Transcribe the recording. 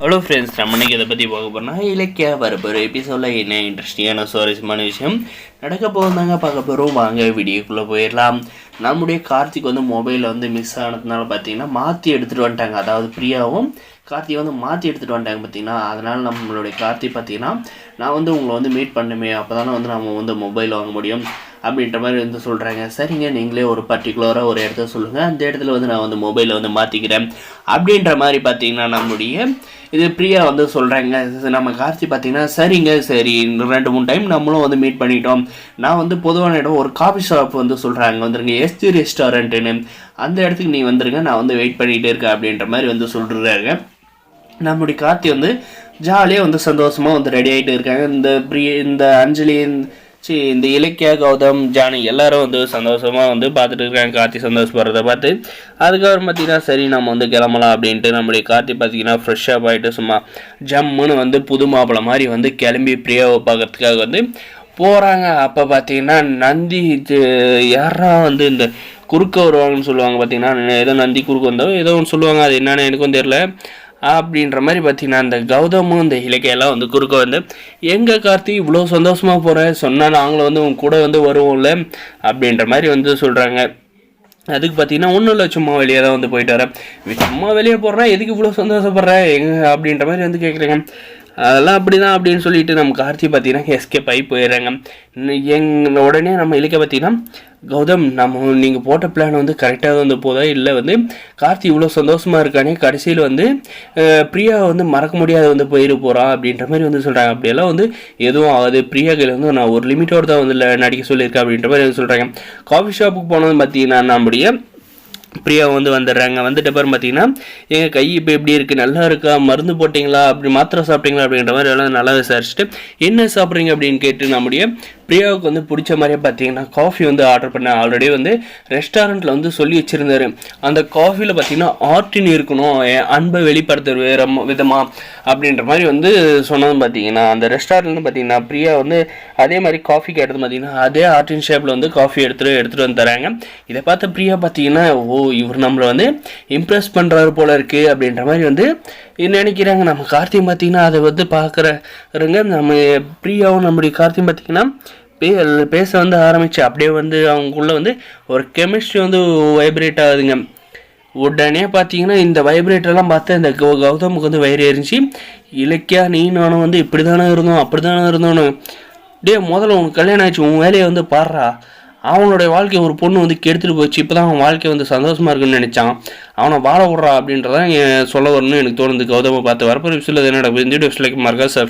Hello friends, நம்ம இன்றைக்கி இதை பற்றி பார்க்க போகிறோம்னா இலக்கிய வரப்போகிற எபிசோடில் என்ன இன்ட்ரெஸ்டிங்கான சுவாரஸ்யமான விஷயம் நடக்க போகிறதாங்க பார்க்க போகிறோம். வாங்க வீடியோக்குள்ளே போயிடலாம். நம்முடைய கார்த்திக் மொபைலில் மிஸ் ஆனதுனால பார்த்தீங்கன்னா மாற்றி எடுத்துகிட்டு வந்துட்டாங்க. அதாவது பிரியாவும் கார்த்தி மாற்றி எடுத்துகிட்டு வந்துட்டாங்க பார்த்தீங்கன்னா. அதனால் நம்மளுடைய கார்த்தி பார்த்தீங்கன்னா நான் உங்களை மீட் பண்ணுமே, அப்போ தானே நம்ம மொபைல் வாங்க முடியும் அப்படின்ற மாதிரி சொல்கிறாங்க. சரிங்க, நீங்களே ஒரு பர்டிகுலராக ஒரு இடத்த சொல்லுங்கள், அந்த இடத்துல நான் மொபைலை மாற்றிக்கிறேன் அப்படின்ற மாதிரி பார்த்தீங்கன்னா நம்முடைய இது பிரியா சொல்கிறாங்க. நம்ம கார்த்தி பார்த்தீங்கன்னா சரிங்க, சரி 2-3 டைம் நம்மளும் மீட் பண்ணிட்டோம். நான் பொதுவான இடம் ஒரு காஃபி ஷாப் சொல்கிறாங்க, வந்துருங்க எஸ்டி ரெஸ்டாரண்ட்டுன்னு, அந்த இடத்துக்கு நீ வந்துருங்க, நான் வெயிட் பண்ணிகிட்டே இருக்கேன் அப்படின்ற மாதிரி சொல்கிறாங்க. நம்முடைய கார்த்தி ஜாலியாக சந்தோஷமாக ரெடி ஆகிட்டு இருக்காங்க. இந்த அஞ்சலி இந்த இலக்கியா, கௌதம், ஜானி எல்லாரும் சந்தோஷமாக பார்த்துட்டு இருக்காங்க கார்த்தி சந்தோஷப்படுறத பார்த்து. அதுக்கப்புறம் பார்த்தீங்கன்னா சரி நம்ம கிளம்பலாம் அப்படின்ட்டு நம்முடைய கார்த்தி பார்த்தீங்கன்னா ஃப்ரெஷ்ஷாக ஆகிட்டு சும்மா ஜம்முன்னு புது மாப்பிள்ளை மாதிரி கிளம்பி பிரியாவை பார்க்கறதுக்காக போகிறாங்க. அப்போ பார்த்தீங்கன்னா நந்தி யாரா இந்த குறுக்க வருவாங்கன்னு சொல்லுவாங்க பார்த்தீங்கன்னா, ஏதோ நந்தி குறுக்க வந்தோ ஏதோ ஒன்று சொல்லுவாங்க, அது என்னன்னு எனக்கும் தெரியல அப்படின்ற மாதிரி பார்த்தீங்கன்னா அந்த கௌதமும் இந்த இலக்கியெல்லாம் குறுக்க எங்கே கார்த்தி இவ்வளோ சந்தோஷமாக போகிறேன் சொன்னால் நாங்களும் உங்க கூட வருவோம்ல அப்படின்ற மாதிரி சொல்கிறாங்க. அதுக்கு பார்த்தீங்கன்னா ஒன்றும் இல்லை, சும்மா வெளியே தான் போயிட்டு வரேன், சும்மா வெளியே போடுறேன், எதுக்கு இவ்வளோ சந்தோஷப்படுறேன் அப்படின்ற மாதிரி கேட்குறேங்க. அதெல்லாம் அப்படி தான் அப்படின்னு சொல்லிட்டு நம்ம கார்த்தி பார்த்தீங்கன்னா எஸ்கேப் ஆகி போயிடுறாங்க. உடனே நம்ம இலக்கிய பார்த்தீங்கன்னா கௌதம் நீங்கள் போட்ட பிளான் கரெக்டாக போதா இல்லை கார்த்தி இவ்வளோ சந்தோஷமாக இருக்கானே, கடைசியில் பிரியா மறக்க முடியாத போயிட போகிறான் அப்படின்ற மாதிரி சொல்கிறாங்க. அப்படியெல்லாம் எதுவும் ஆகுது, பிரியா கையில் நான் ஒரு லிமிட்டோடு தான் நடிக்க சொல்லியிருக்கேன் அப்படின்ற மாதிரி சொல்கிறாங்க. காஃபி ஷாப்புக்கு போனது பார்த்தீங்கன்னா நம்முடைய பிரியா வந்துடுறாங்க. வந்துட்ட பிறகு பார்த்தீங்கன்னா எங்கள் கை இப்போ எப்படி இருக்குது, நல்லா இருக்கா, மருந்து போட்டிங்களா, அப்படி மாத்திரை சாப்பிட்டீங்களா அப்படின்ற மாதிரி எல்லாம் நல்லா விசாரிச்சுட்டு என்ன சாப்பிட்றீங்க அப்படின்னு கேட்டு நம்முடைய பிரியாவுக்கு பிடிச்ச மாதிரியே பார்த்தீங்கன்னா காஃபி ஆர்டர் பண்ணேன். ஆல்ரெடி ரெஸ்டாரண்ட்டில் சொல்லி வச்சுருந்தாரு, அந்த காஃபியில் பார்த்தீங்கன்னா ஆர்டின் இருக்கணும், அன்பை வெளிப்படுத்துற விதமாக அப்படின்ற மாதிரி சொன்னதும் பார்த்தீங்கன்னா அந்த ரெஸ்டாரண்ட்னு பார்த்தீங்கன்னா பிரியா அதே மாதிரி காஃபி கேட்டது பார்த்தீங்கன்னா அதே ஆர்டின் ஷேப்பில் காஃபி எடுத்துகிட்டு வந்து தராங்க. இதை பார்த்த பிரியா பார்த்தீங்கன்னா இவர் நம்மளை இம்ப்ரெஸ் பண்ணுறாரு போல இருக்குது அப்படின்ற மாதிரி நினைக்கிறாங்க. நம்ம கார்த்தியும் பார்த்தீங்கன்னா அதை பார்க்குறங்க. நம்ம பிரியாவும் நம்முடைய கார்த்தியும் பார்த்தீங்கன்னா பேச ஆரம்பிச்சு அப்படியே அவங்களுக்குள்ள ஒரு கெமிஸ்ட்ரி வைப்ரேட் ஆகுதுங்க. உடனே பார்த்தீங்கன்னா இந்த வைப்ரேட்டரெல்லாம் பார்த்தா இந்த கௌதமுக்கு வயிறு எரிஞ்சு, இலக்கியா நீ நானும் இப்படி தானே இருந்தோம் அப்படி தானே இருந்தோன்னு, முதல்ல உனக்கு கல்யாணம் ஆச்சு, உன் வேலையை பாடுறா, அவனுடைய வாழ்க்கையை ஒரு பொண்ணு கெடுத்துட்டு போச்சு, இப்போ தான் அவன் வாழ்க்கை சந்தோஷமாக இருக்குன்னு நினச்சான், அவனை வாழ விட்றா அப்படின்றதான் சொல்ல வரணும்னு எனக்கு தோணுது. கௌதமை பார்த்து வரப்போ விஷயம் என்னோட இந்த வீடியோஸ் லைக் மார்க்கா சார்.